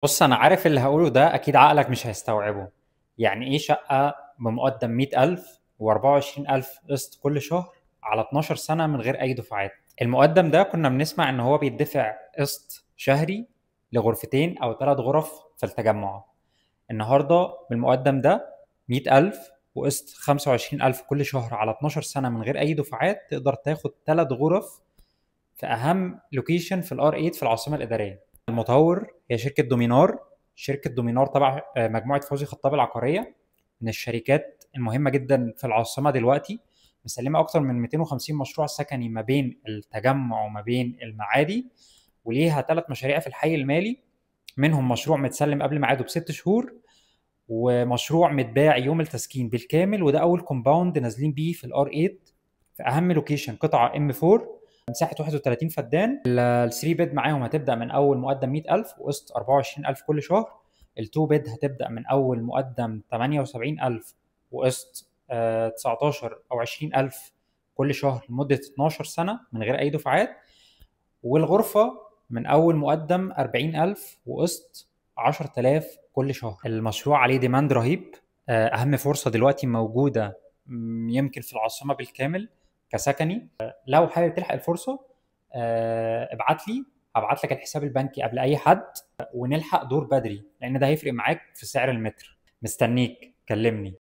بص، انا عارف اللي هقوله ده اكيد عقلك مش هيستوعبه. يعني ايه شقة بمقدم 100,000 و24,000 قسط كل شهر على 12 سنة من غير اي دفعات؟ المقدم ده كنا بنسمع ان هو بيدفع قسط شهري لغرفتين او 3 غرف في التجمع. النهاردة بالمقدم ده 100,000 وقسط 25,000 كل شهر على 12 سنة من غير اي دفعات، تقدر تاخد 3 غرف في اهم لوكيشن في الار 8 في العاصمة الإدارية. المطور هي شركة دومينار. شركة دومينار تبع مجموعة فوزي خطاب العقارية، من الشركات المهمة جدا في العاصمة دلوقتي. مسلمة أكتر من 250 مشروع سكني ما بين التجمع وما بين المعادي، وليها 3 مشاريع في الحي المالي. منهم مشروع متسلم قبل ميعاده ب6 شهور، ومشروع متباع يوم التسكين بالكامل، وده أول كومباوند نازلين بيه في الار 8 في أهم لوكيشن، قطعة ام 4 مساحة 31 فدان. ال3 بيد معاهم هتبدأ من أول مقدم 100,000 وقسط 24,000 كل شهر. ال2 بيد هتبدأ من أول مقدم 78,000 وقسط 19 أو 20,000 كل شهر لمدة 12 سنة من غير أي دفعات. والغرفة من أول مقدم 40,000 وقسط 10,000 كل شهر. المشروع عليه ديماند رهيب. أهم فرصة دلوقتي موجودة يمكن في العاصمة بالكامل كسكني. لو حابب تلحق الفرصة ابعت لي، هبعت لك الحساب البنكي قبل أي حد، ونلحق دور بدري لأن ده هيفرق معاك في سعر المتر. مستنيك، كلمني.